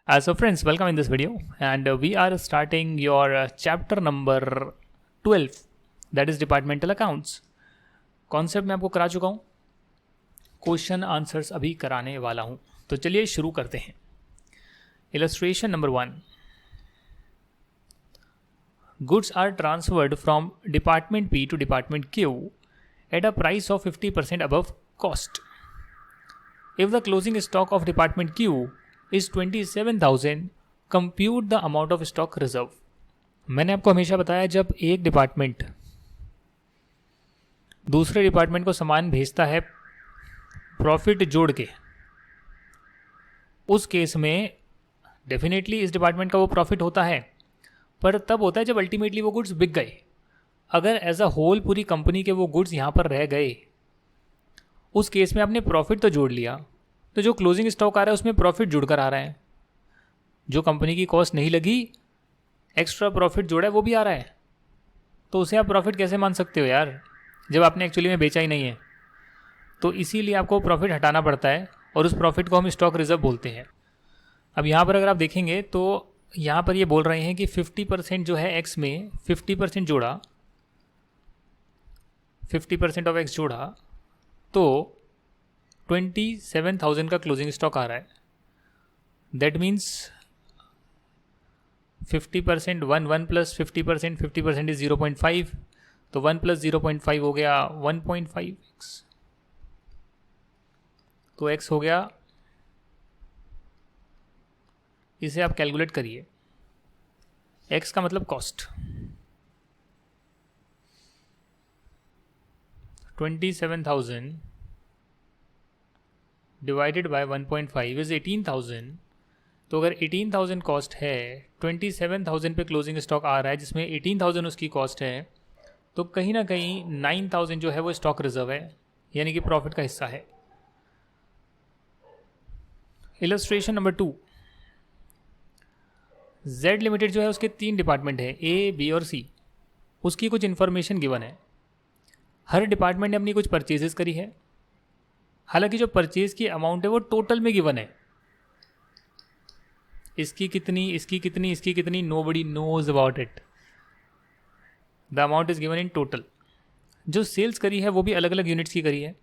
So friends, welcome in this video, and we are starting your chapter number 12, that is departmental accounts. Concept मैं आपको करा चुका हूँ, question answers अभी कराने वाला हूँ. तो चलिए शुरू करते हैं. Illustration number 1. Goods are transferred from department P to department Q at a price of 50% above cost. If the closing stock of department Q is 27,000, compute the amount of stock reserve. मैंने आपको हमेशा बताया जब एक department दूसरे department को सामान भेजता है प्रॉफिट जोड़ के, उस केस में डेफिनेटली इस डिपार्टमेंट का वो प्रॉफिट होता है, पर तब होता है जब अल्टीमेटली वो गुड्स बिक गए. अगर एज अ होल पूरी कंपनी के वो गुड्स यहाँ पर रह गए, उस केस में आपने प्रॉफिट तो जोड़ लिया, तो जो क्लोजिंग स्टॉक आ रहा है उसमें प्रॉफिट जुड़कर आ रहा है. जो कंपनी की कॉस्ट नहीं लगी, एक्स्ट्रा प्रॉफिट जोड़ा है, वो भी आ रहा है. तो उसे आप प्रॉफिट कैसे मान सकते हो यार, जब आपने एक्चुअली में बेचा ही नहीं है. तो इसीलिए आपको प्रॉफिट हटाना पड़ता है और उस प्रॉफिट को हम स्टॉक रिजर्व बोलते हैं. अब यहाँ पर अगर आप देखेंगे तो यहाँ पर ये बोल रहे हैं कि 50% जो है एक्स में 50% जोड़ा, 50% ऑफ एक्स जोड़ा, तो 27,000 का क्लोजिंग स्टॉक आ रहा है. दैट मीन्स 50% 1 प्लस 50%, 50% इज 0.5, तो 1 प्लस 0.5 हो गया 1.5x, तो x हो गया. इसे आप कैलकुलेट करिए. x का मतलब कॉस्ट. 27,000 divided by 1.5 is 18,000. तो अगर 18,000 कॉस्ट है, 27,000 पे क्लोजिंग स्टॉक आ रहा है जिसमें 18,000 उसकी कॉस्ट है, तो कहीं ना कहीं 9,000 जो है वो स्टॉक रिजर्व है, यानी कि प्रॉफिट का हिस्सा है. Illustration number 2. जेड लिमिटेड जो है उसके 3 डिपार्टमेंट है, ए, बी और सी. उसकी कुछ इन्फॉर्मेशन गिवन है. हर डिपार्टमेंट ने अपनी कुछ परचेजेस करी है. हालांकि जो परचेज की अमाउंट है वो टोटल में गिवन है. इसकी कितनी, इसकी कितनी, इसकी कितनी, nobody knows about it. The amount is given in total. जो सेल्स करी है वो भी अलग अलग यूनिट्स की करी है.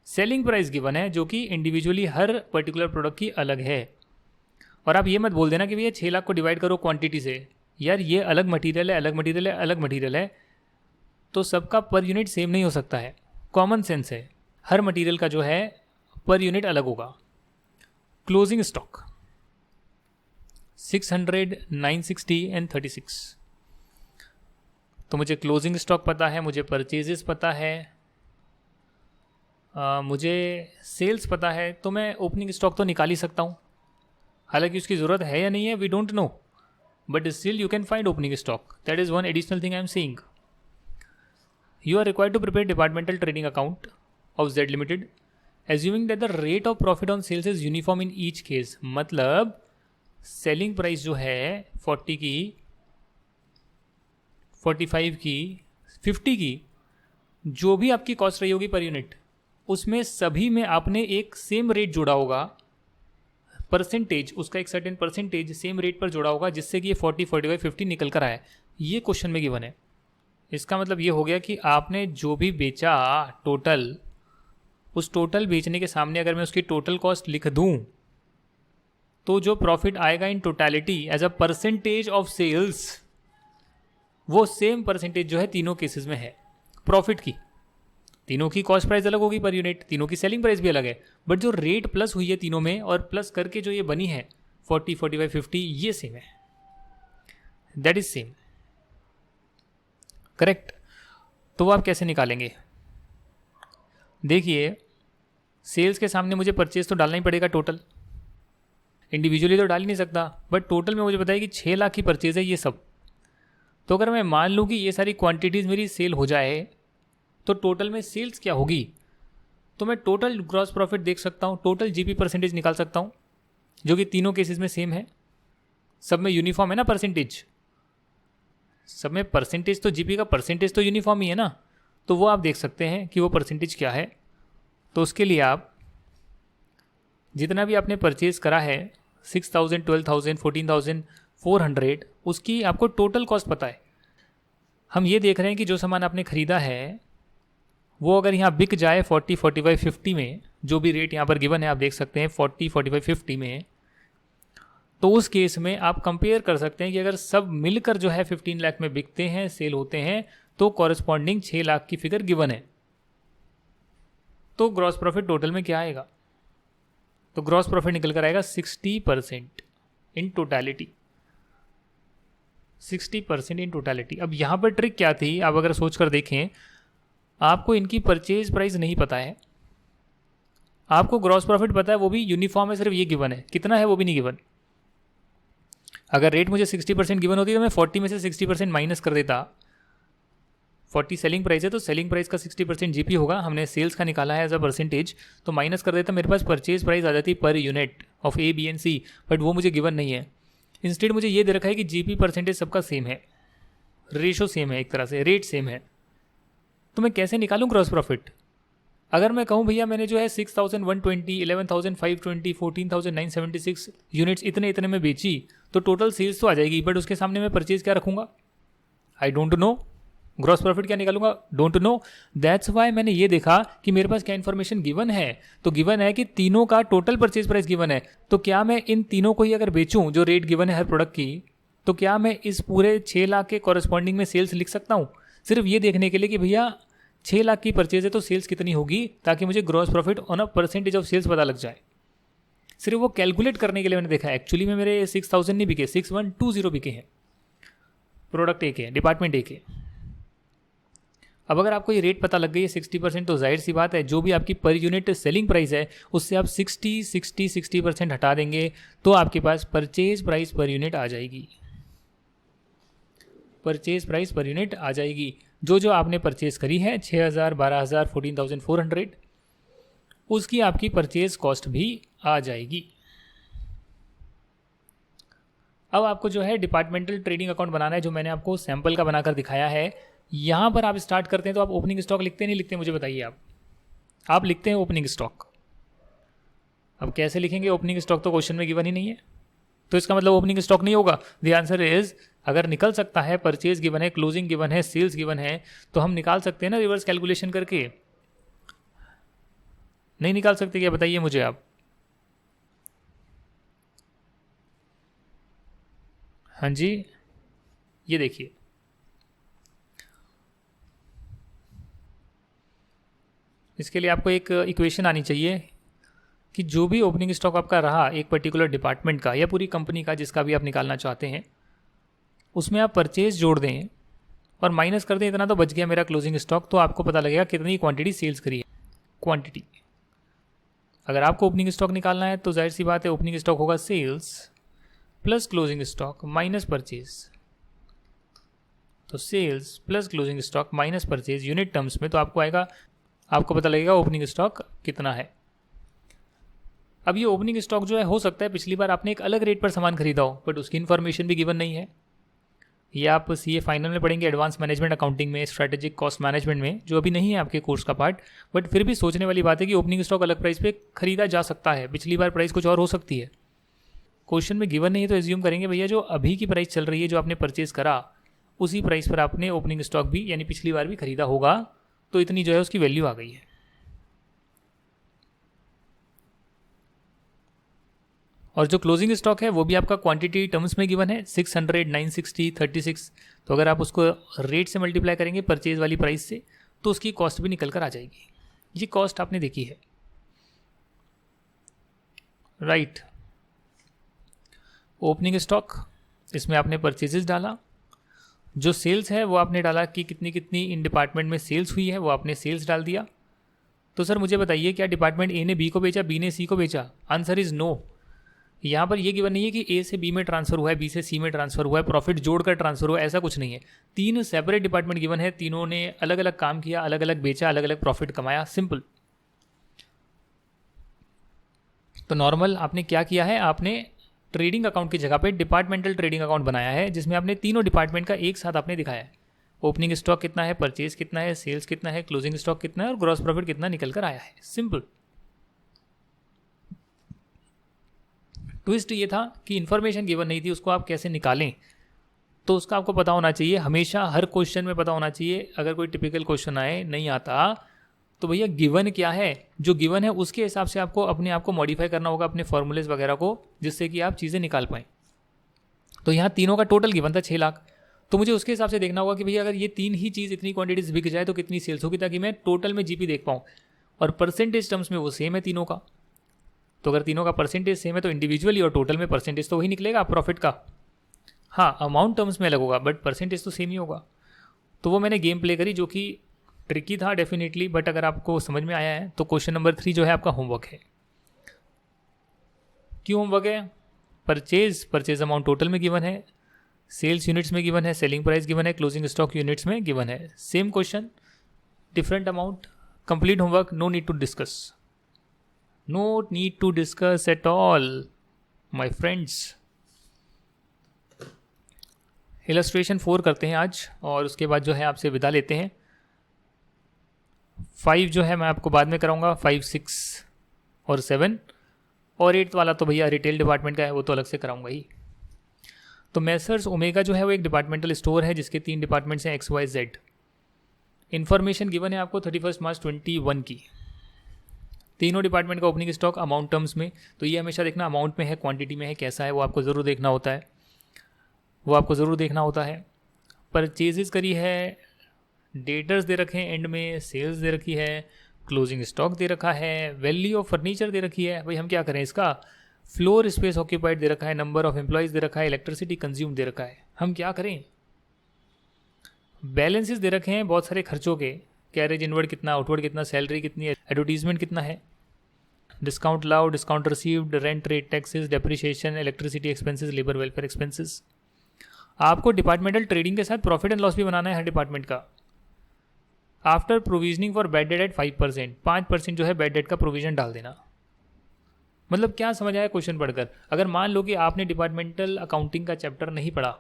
सेलिंग प्राइस गिवन है जो कि इंडिविजुअली हर पर्टिकुलर प्रोडक्ट की अलग है. और आप ये मत बोल देना कि भैया 6 लाख को डिवाइड करो क्वांटिटी से. यार ये अलग मटेरियल है, अलग मटेरियल है, अलग मटेरियल है, तो सबका पर यूनिट सेम नहीं हो सकता है. कॉमन सेंस है, हर मटेरियल का जो है पर यूनिट अलग होगा. Closing stock 600, 960 and 36. तो मुझे क्लोजिंग स्टॉक पता है, मुझे परचेजेस पता है, मुझे सेल्स पता है, तो मैं ओपनिंग स्टॉक तो निकाल ही सकता हूँ. हालांकि उसकी ज़रूरत है या नहीं है we don't know, but still you can find opening stock. That is one additional thing I am seeing. You are required to prepare departmental trading account of Z Limited, assuming that the rate of profit on sales is uniform in each case. मतलब selling price जो है 40 की, 45 की, 50 की, जो भी आपकी cost रही होगी पर यूनिट, उसमें सभी में आपने एक सेम रेट जोड़ा होगा. परसेंटेज, उसका एक सर्टेन परसेंटेज सेम रेट पर जोड़ा होगा, जिससे कि ये 40, 45, 50 निकल कर आए. ये क्वेश्चन में गिवन है. इसका मतलब ये हो गया कि आपने जो भी बेचा टोटल, उस टोटल बेचने के सामने अगर मैं उसकी टोटल कॉस्ट लिख दूं, तो जो प्रॉफिट आएगा in totality as a percentage of sales, वो सेम परसेंटेज जो है तीनों केसेस में है प्रॉफिट की. तीनों की कॉस्ट प्राइस अलग होगी पर यूनिट, तीनों की सेलिंग प्राइस भी अलग है, बट जो रेट प्लस हुई है तीनों में और प्लस करके जो ये बनी है 40, 45, 50, ये सेम है. That is same. करेक्ट. तो वो आप कैसे निकालेंगे? देखिए, सेल्स के सामने मुझे परचेज तो डालना ही पड़ेगा टोटल. इंडिविजुअली तो डाल ही नहीं सकता, बट टोटल में मुझे बताया कि 6 लाख की परचेज है ये सब. तो अगर मैं मान लूँ कि ये सारी क्वांटिटीज़ मेरी सेल हो जाए, तो टोटल में सेल्स क्या होगी, तो मैं टोटल ग्रॉस प्रॉफिट देख सकता हूँ, टोटल जीपी परसेंटेज निकाल सकता हूँ, जो कि तीनों केसेस में सेम है. सब में यूनिफॉर्म है ना परसेंटेज, सब में परसेंटेज, तो जीपी का परसेंटेज तो यूनिफॉर्म ही है ना. तो वो आप देख सकते हैं कि वो परसेंटेज क्या है. तो उसके लिए आप जितना भी आपने परचेज करा है 6,000, 12,000, 14,400, उसकी आपको टोटल कॉस्ट पता है। हम ये देख रहे हैं कि जो सामान आपने ख़रीदा है वो अगर यहाँ बिक जाए 40, 45, 50 में, जो भी रेट यहाँ पर गिवन है आप देख सकते हैं 40, 45, 50 में, तो उस केस में आप कंपेयर कर सकते हैं कि अगर सब मिलकर जो है 15 लाख में बिकते हैं, सेल होते हैं, तो कॉरेस्पॉन्डिंग 6 लाख की फिगर गिवन है। तो ग्रॉस प्रॉफिट टोटल में क्या आएगा? तो ग्रॉस प्रॉफिट निकल कर आएगा 60% इन टोटलिटी, 60% इन टोटलिटी। अब यहाँ पर ट्रिक क्या थी, आप अगर सोच कर देखें, आपको इनकी परचेज प्राइस नहीं पता है, आपको ग्रॉस प्रॉफिट पता है, वो भी यूनिफॉर्म है, सिर्फ ये गिवन है, कितना है वो भी नहीं गिवन। अगर रेट मुझे 60% गिवन होती तो मैं 40 में से 60% माइनस कर देता। 40 सेलिंग प्राइस है तो सेलिंग प्राइस का 60% जीपी होगा, हमने सेल्स का निकाला है एज अ परसेंटेज, तो माइनस कर देता, मेरे पास परचेज प्राइस आ जाती per unit of A, B and C, but वो मुझे गिवन नहीं है। इंस्टेड मुझे ये दे रखा है कि जीपी परसेंटेज सबका सेम है, रेशो सेम है, एक तरह से रेट सेम है, तो मैं कैसे निकालूं ग्रॉस प्रॉफिट? अगर मैं कहूं भैया मैंने जो है 6,120, 11,520, 14,976 यूनिट्स इतने इतने में बेची, तो टोटल सेल्स तो आ जाएगी, बट उसके सामने मैं परचेज क्या रखूंगा? I don't know. Gross profit क्या निकालूंगा? Don't know. दैट्स वाई मैंने ये देखा कि मेरे पास क्या इन्फॉर्मेशन गिवन है, तो गिवन है कि तीनों का टोटल परचेज प्राइस गिवन है, तो क्या मैं इन तीनों को ही अगर बेचूं जो रेट गिवन है हर प्रोडक्ट की, तो क्या मैं इस पूरे 6 लाख के कॉरेस्पॉन्डिंग में सेल्स लिख सकता हूं? सिर्फ ये देखने के लिए कि भैया 6 लाख की परचेज है तो सेल्स कितनी होगी, ताकि मुझे gross profit on a percentage of sales पता लग जाए। सिर्फ वो कैलकुलेट करने के लिए मैंने देखा। एक्चुअली में मेरे 6,000 नहीं बिके, 6,120 बिके हैं, प्रोडक्ट एक है, डिपार्टमेंट एक है। अब अगर आपको ये रेट पता लग गई है 60%, तो जाहिर सी बात है जो भी आपकी पर यूनिट सेलिंग प्राइस है उससे आप 60% हटा देंगे, तो आपके पास परचेज प्राइस पर यूनिट आ जाएगी। परचेज प्राइस पर यूनिट आ जाएगी। जो जो आपने परचेज करी है 6,000, 12,000, 14,400, उसकी आपकी परचेज कॉस्ट भी आ जाएगी। अब आपको जो है डिपार्टमेंटल ट्रेडिंग अकाउंट बनाना है, जो मैंने आपको सैंपल का बनाकर दिखाया है। यहाँ पर आप स्टार्ट करते हैं तो आप ओपनिंग स्टॉक लिखते नहीं लिखते, मुझे बताइए। आप लिखते हैं ओपनिंग स्टॉक। अब कैसे लिखेंगे ओपनिंग स्टॉक? तो क्वेश्चन में गिवन ही नहीं है, तो इसका मतलब ओपनिंग स्टॉक नहीं होगा। द आंसर इज, अगर निकल सकता है, परचेज गिवन है, क्लोजिंग गिवन है, सेल्स गिवन है, तो हम निकाल सकते हैं ना रिवर्स कैलकुलेशन करके। नहीं निकाल सकते क्या? बताइए मुझे आप। हाँ जी, ये देखिए, इसके लिए आपको एक इक्वेशन आनी चाहिए कि जो भी ओपनिंग स्टॉक आपका रहा एक पर्टिकुलर डिपार्टमेंट का या पूरी कंपनी का, जिसका भी आप निकालना चाहते हैं, उसमें आप परचेज जोड़ दें और माइनस कर दें, इतना तो बच गया मेरा क्लोजिंग स्टॉक, तो आपको पता लगेगा कितनी क्वांटिटी सेल्स करी है। क्वांटिटी, अगर आपको ओपनिंग स्टॉक निकालना है तो जाहिर सी बात है ओपनिंग स्टॉक होगा sales plus closing stock minus purchase. तो sales plus closing stock minus purchase unit terms में, तो आपको आएगा, आपको पता लगेगा ओपनिंग स्टॉक कितना है। अब ये ओपनिंग स्टॉक जो है, हो सकता है पिछली बार आपने एक अलग रेट पर सामान खरीदा हो, बट उसकी इन्फॉर्मेशन भी गिवन नहीं है। ये आप सीए फाइनल में पढ़ेंगे, एडवांस मैनेजमेंट अकाउंटिंग में, स्ट्रैटेजिक कॉस्ट मैनेजमेंट में, जो अभी नहीं है आपके कोर्स का पार्ट, बट फिर भी सोचने वाली बात है कि ओपनिंग स्टॉक अलग प्राइस पे खरीदा जा सकता है, पिछली बार प्राइस कुछ और हो सकती है। क्वेश्चन में गिवन नहीं है तो एज्यूम करेंगे भैया जो अभी की प्राइस चल रही है, जो आपने परचेज करा, उसी प्राइस पर आपने ओपनिंग स्टॉक भी यानी पिछली बार भी खरीदा होगा, तो इतनी जो है उसकी वैल्यू आ गई है। और जो क्लोजिंग स्टॉक है वो भी आपका क्वांटिटी टर्म्स में गिवन है, 600, 960, 36, तो अगर आप उसको रेट से मल्टीप्लाई करेंगे परचेज वाली प्राइस से, तो उसकी कॉस्ट भी निकल कर आ जाएगी। ये कॉस्ट आपने देखी है, राइट। ओपनिंग स्टॉक, इसमें आपने परचेजेस डाला, जो सेल्स है वो आपने डाला कि कितनी कितनी इन डिपार्टमेंट में सेल्स हुई है, वो आपने सेल्स डाल दिया। तो सर मुझे बताइए, क्या डिपार्टमेंट ए ने बी को बेचा, बी ने सी को बेचा? Answer is no. यहाँ पर ये गिवन नहीं है कि ए से बी में ट्रांसफर हुआ है, बी से सी में ट्रांसफर हुआ है, प्रॉफिट जोड़कर ट्रांसफर हुआ है, ऐसा कुछ नहीं है। 3 सेपरेट डिपार्टमेंट गिवन है, तीनों ने अलग अलग काम किया, अलग अलग बेचा, अलग अलग प्रॉफिट कमाया, सिंपल। तो नॉर्मल आपने क्या किया है, आपने ट्रेडिंग अकाउंट की जगह पे डिपार्टमेंटल ट्रेडिंग अकाउंट बनाया है, जिसमें आपने तीनों डिपार्टमेंट का एक साथ आपने दिखाया है। ओपनिंग स्टॉक कितना है, परचेज कितना है, सेल्स कितना है, क्लोजिंग स्टॉक कितना है, और ग्रॉस प्रॉफिट कितना निकल कर आया है, सिंपल। ट्विस्ट ये था कि इन्फॉर्मेशन गिवन नहीं थी, उसको आप कैसे निकालें तो उसका आपको पता होना चाहिए, हमेशा हर क्वेश्चन में पता होना चाहिए। अगर कोई टिपिकल क्वेश्चन आए नहीं आता तो भैया गिवन क्या है, जो गिवन है उसके हिसाब से आपको अपने आप को मॉडिफाई करना होगा, अपने फॉर्मूलेज वगैरह को, जिससे कि आप चीज़ें निकाल पाएँ। तो यहाँ तीनों का टोटल गिवन था 6 लाख, तो मुझे उसके हिसाब से देखना होगा कि भैया अगर ये तीन ही चीज़ इतनी क्वांटिटीज बिक जाए तो कितनी सेल्स होगी, ताकि मैं टोटल में जीपी देख पाऊँ। और परसेंटेज टर्म्स में वो सेम है तीनों का, तो अगर तीनों का परसेंटेज सेम है तो इंडिविजुअली और टोटल में परसेंटेज तो वही निकलेगा प्रॉफिट का। हाँ, अमाउंट टर्म्स में अलग होगा बट परसेंटेज तो सेम ही होगा। तो वो मैंने गेम प्ले करी, जो कि ट्रिकी था डेफिनेटली, बट अगर आपको समझ में आया है तो क्वेश्चन नंबर 3 जो है आपका होमवर्क है। क्यों होमवर्क है? परचेज अमाउंट टोटल में गिवन है, सेल्स यूनिट्स में गिवन है, सेलिंग प्राइस गिवन है, क्लोजिंग स्टॉक यूनिट्स में गिवन है। Same question, different amount, complete homework, no need to discuss, no need to discuss at all my friends. Illustration 4 करते हैं आज, और उसके बाद जो है आपसे विदा लेते हैं। 5 जो है मैं आपको बाद में कराऊंगा, 5, 6 और 7, और 8 वाला तो भैया रिटेल डिपार्टमेंट का है, वो तो अलग से कराऊंगा ही। तो मैसर्स ओमेगा जो है वो एक डिपार्टमेंटल स्टोर है जिसके 3 डिपार्टमेंट्स हैं, XYZ। इन्फॉर्मेशन गिवन है आपको 31 मार्च 2021 की। तीनों डिपार्टमेंट का ओपनिंग स्टॉक अमाउंट टर्म्स में, तो ये हमेशा देखना अमाउंट में है, क्वांटिटी में है, कैसा है वो आपको ज़रूर देखना होता है, परचेजेस करी है, डेटर्स दे रखे हैं एंड में, सेल्स दे रखी है, क्लोजिंग स्टॉक दे रखा है, वैल्यू ऑफ फर्नीचर दे रखी है। भाई हम क्या करें इसका? फ्लोर स्पेस ऑक्यूपाइड दे रखा है, नंबर ऑफ एम्प्लॉयज दे रखा है, इलेक्ट्रिसिटी कंज्यूम दे रखा है। हम क्या करें? बैलेंसेस दे रखे हैं बहुत सारे खर्चों के, कैरेज इनवर्ड कितना, आउटवर्ड कितना, सैलरी कितनी है, एडवर्टीजमेंट कितना है, discount allowed, discount received, rent rate, taxes, depreciation, electricity expenses, labour welfare expenses. आपको डिपार्टमेंटल ट्रेडिंग के साथ प्रॉफिट एंड लॉस भी बनाना है हर डिपार्टमेंट का। After provisioning for bad debt at 5%, 5% जो है बैड डेट का प्रोविजन डाल देना। मतलब क्या समझ आया क्वेश्चन पढ़कर? अगर मान लो कि आपने डिपार्टमेंटल अकाउंटिंग का चैप्टर नहीं पढ़ा,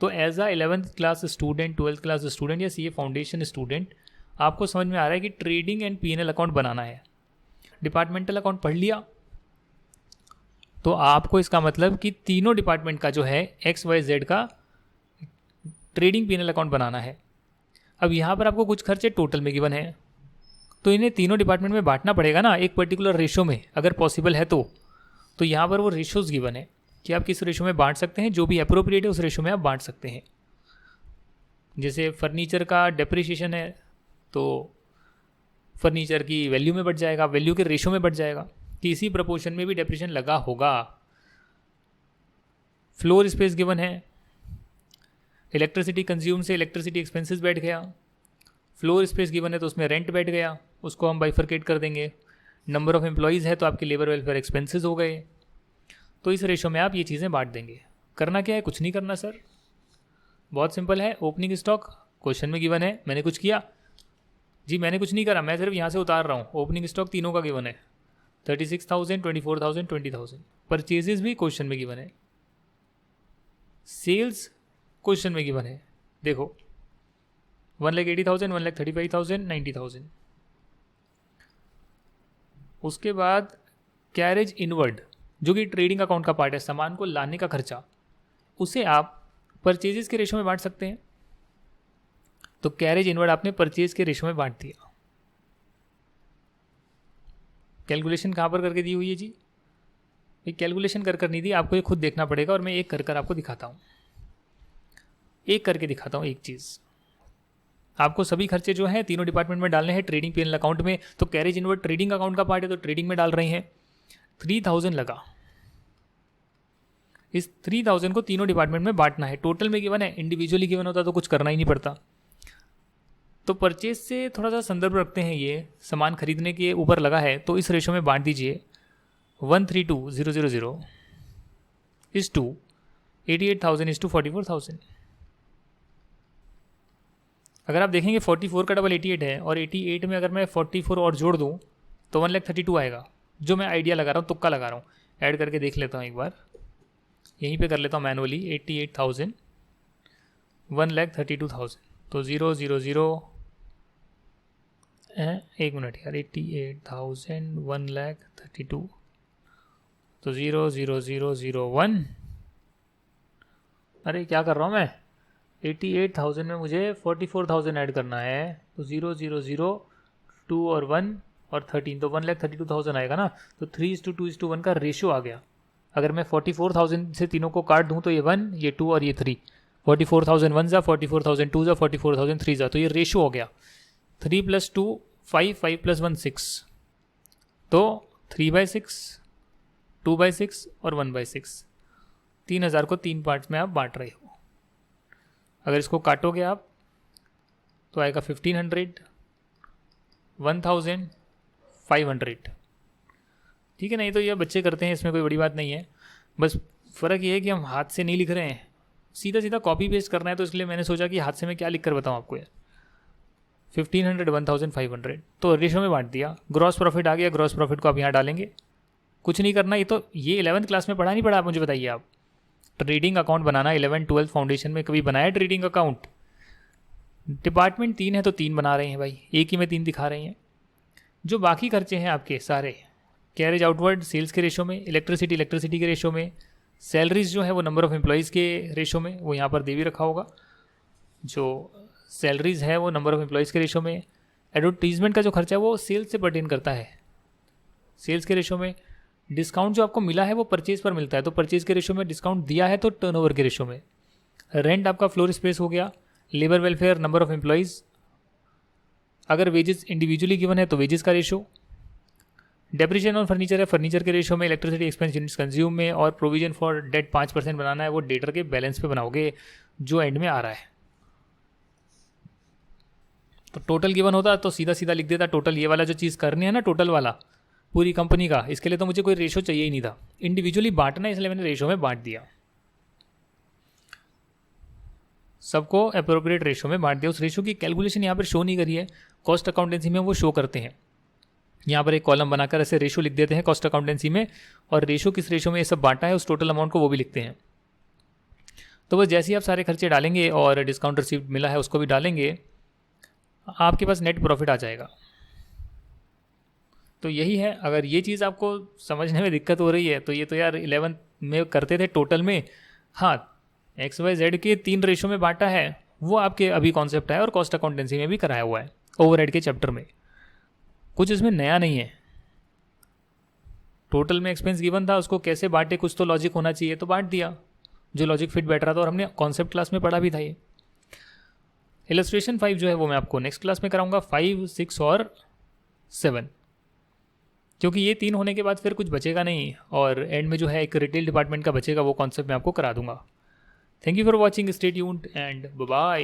तो as a 11th class student, 12th class student या CA फाउंडेशन स्टूडेंट, आपको समझ में आ रहा है कि ट्रेडिंग एंड P&L अकाउंट बनाना है। डिपार्टमेंटल अकाउंट पढ़ लिया तो आपको इसका मतलब कि तीनों डिपार्टमेंट का जो है XYZ का ट्रेडिंग P&L अकाउंट बनाना है। अब यहाँ पर आपको कुछ खर्चे टोटल में गिवन है, तो इन्हें तीनों डिपार्टमेंट में बांटना पड़ेगा ना एक पर्टिकुलर रेशो में, अगर पॉसिबल है तो यहाँ पर वो रेशोज़ गिवन है कि आप किस रेशो में बांट सकते हैं, जो भी अप्रोप्रिएट है उस रेशो में आप बांट सकते हैं। जैसे फर्नीचर का डेप्रिसिएशन है तो फर्नीचर की वैल्यू में बढ़ जाएगा, वैल्यू के रेशो में बढ़ जाएगा, कि इसी प्रपोर्शन में भी डेप्रिसिएशन लगा होगा। फ्लोर स्पेस गिवन है, इलेक्ट्रिसिटी कंज्यूम से इलेक्ट्रिसिटी एक्सपेंसेस बैठ गया, फ्लोर स्पेस गिवन है तो उसमें रेंट बैठ गया, उसको हम बाइफरकेट कर देंगे। नंबर ऑफ एम्प्लॉयज़ है तो आपके लेबर वेलफेयर एक्सपेंसेस हो गए। तो इस रेशो में आप ये चीज़ें बांट देंगे। करना क्या है? कुछ नहीं करना सर, बहुत सिंपल है। ओपनिंग स्टॉक क्वेश्चन में गिवन है, मैंने कुछ किया जी? मैंने कुछ नहीं करा, मैं सिर्फ यहाँ से उतार रहा हूँ। ओपनिंग स्टॉक तीनों का गिवन है, 36,000, 24,000, 20,000। परचेजेस भी क्वेश्चन में गिवन है, सेल्स क्वेश्चन में गिवन है। देखो 1,80,000, 1,35,000, 90,000। उसके बाद कैरेज इनवर्ड जो कि ट्रेडिंग अकाउंट का पार्ट है, सामान को लाने का खर्चा, उसे आप परचेजेस के रेशो में बांट सकते हैं। तो कैरेज इनवर्ड आपने परचेज के रेशो में बांट दिया। कैलकुलेशन कहाँ पर करके दी हुई है जी? ये कैलकुलेशन कर नहीं दी, आपको ये खुद देखना पड़ेगा, और मैं एक कर आपको दिखाता हूँ, एक करके दिखाता हूँ। एक चीज़, आपको सभी खर्चे जो हैं तीनों डिपार्टमेंट में डालने हैं ट्रेडिंग P&L अकाउंट में। तो कैरेज इनवर्ड ट्रेडिंग अकाउंट का पार्ट है तो ट्रेडिंग में डाल रहे हैं। 3,000 लगा, इस 3,000 को तीनों डिपार्टमेंट में बांटना है। टोटल में गिवन है, इंडिविजुअली गिवन होता तो कुछ करना ही नहीं पड़ता। तो परचेज से थोड़ा सा संदर्भ रखते हैं, ये सामान खरीदने के ऊपर लगा है, तो इस रेशो में बांट दीजिए 132,000 इज टू 88,000 इज टू 44,000। अगर आप देखेंगे 44 का डबल 88 है, और 88 में अगर मैं 44 और जोड़ दूँ तो 1,32,000 आएगा। जो मैं आइडिया लगा रहा हूँ, तुक्का लगा रहा हूँ, ऐड करके देख लेता हूँ एक बार, यहीं पे कर लेता हूँ मैनुअली। 88,000, 1,32,000, तो 000 1 मिनट यार, 88,000, 1,32,000, तो 00001, अरे क्या कर रहा हूँ मैं, 88,000 में मुझे 44,000 ऐड करना है, तो 0,002 और 1 और 13, तो 1,32,000 आएगा ना। तो 3:2:1 का रेशियो आ गया। अगर मैं 44,000 से तीनों को काट दूँ तो ये 1, ये 2 और ये 3, 44,001 जा, 44,002 जा, 44,003 जा, तो ये रेशियो हो गया 3 + 2 5, 5 + 1 6, तो 3/6, 2/6 और 1/6, 3,000 को 3 पार्ट्स में आप बांट रहे हो। अगर इसको काटोगे आप तो आएगा 1500, 1000, 500। ठीक है, नहीं तो ये बच्चे करते हैं, इसमें कोई बड़ी बात नहीं है। बस फ़र्क ये है कि हम हाथ से नहीं लिख रहे हैं, सीधा सीधा कॉपी पेस्ट करना है, तो इसलिए मैंने सोचा कि हाथ से मैं क्या लिख कर बताऊँ आपको यार। 1500, 1500, तो रेशो में बांट दिया। ग्रॉस प्रॉफिट आ गया, ग्रॉस प्रॉफिट को आप यहाँ डालेंगे, कुछ नहीं करना। ये 11th क्लास में पढ़ा नहीं पढ़ा, आप मुझे बताइए। आप ट्रेडिंग अकाउंट बनाना 11, 12 फाउंडेशन में कभी बनाया ट्रेडिंग अकाउंट? डिपार्टमेंट 3 है तो 3 बना रहे हैं भाई, एक ही में 3 दिखा रहे हैं। जो बाकी खर्चे हैं आपके सारे, कैरेज आउटवर्ड सेल्स के रेशो में, इलेक्ट्रिसिटी के रेशो में, सैलरीज जो है वो नंबर ऑफ एम्प्लॉयज़ के रेशो में, वो यहाँ पर दे भी रखा होगा। जो सैलरीज है वो नंबर ऑफ एम्प्लॉयज़ के रेशो में। एडवर्टीजमेंट का जो खर्चा है वो सेल्स से पर्टेन करता है, सेल्स के रेशो में। डिस्काउंट जो आपको मिला है वो परचेज पर मिलता है, तो परचेज के रेशो में। डिस्काउंट दिया है तो टर्नओवर के रेशो में। रेंट आपका फ्लोर स्पेस हो गया। Labour welfare, number of employees. अगर वेजेस इंडिविजुअली गिवन है तो वेजेस का रेशो। डेप्रिशिएशन ऑन फर्नीचर है, फर्नीचर के रेशो में। इलेक्ट्रिसिटी एक्सपेंस यूनिट्स कंज्यूम में। और प्रोविजन फॉर डेट 5% बनाना है, वो डेटर के बैलेंस पे बनाओगे जो एंड में आ रहा है। तो टोटल गिवन होता तो सीधा सीधा लिख देता टोटल। ये वाला जो चीज़ करनी है ना, टोटल वाला पूरी कंपनी का, इसके लिए तो मुझे कोई रेशो चाहिए ही नहीं था। इंडिविजुअली बांटना है, इसलिए मैंने रेशो में बांट दिया, सबको अप्रोप्रिएट रेशो में बांट दिया। उस रेशो की कैलकुलेशन यहाँ पर शो नहीं करी है, कॉस्ट अकाउंटेंसी में वो शो करते हैं। यहाँ पर एक कॉलम बनाकर ऐसे रेशो लिख देते हैं कॉस्ट अकाउंटेंसी में, और रेशो किस रेशो में ये सब बांटा है उस टोटल अमाउंट को वो भी लिखते हैं। तो बस जैसे ही आप सारे खर्चे डालेंगे और डिस्काउंट रिसीव्ड मिला है उसको भी डालेंगे, आपके पास नेट प्रॉफिट आ जाएगा। तो यही है। अगर ये चीज़ आपको समझने में दिक्कत हो रही है तो ये तो यार 11th में करते थे टोटल में। हाँ, XYZ के 3 रेशो में बांटा है, वो आपके अभी कॉन्सेप्ट है और कॉस्ट अकाउंटेंसी में भी कराया हुआ है ओवरहेड के चैप्टर में। कुछ इसमें नया नहीं है। टोटल में एक्सपेंस गिवन था, उसको कैसे बांटे, कुछ तो लॉजिक होना चाहिए, तो बांट दिया जो लॉजिक फिट बैठ रहा था। और हमने कॉन्सेप्ट क्लास में पढ़ा भी था ये। इलस्ट्रेशन 5 जो है वो मैं आपको नेक्स्ट क्लास में कराऊंगा, 5, 6 और 7, क्योंकि ये 3 होने के बाद फिर कुछ बचेगा नहीं, और एंड में जो है एक रिटेल डिपार्टमेंट का बचेगा, वो कॉन्सेप्ट मैं आपको करा दूंगा। Thank you for watching, stay tuned and bye bye.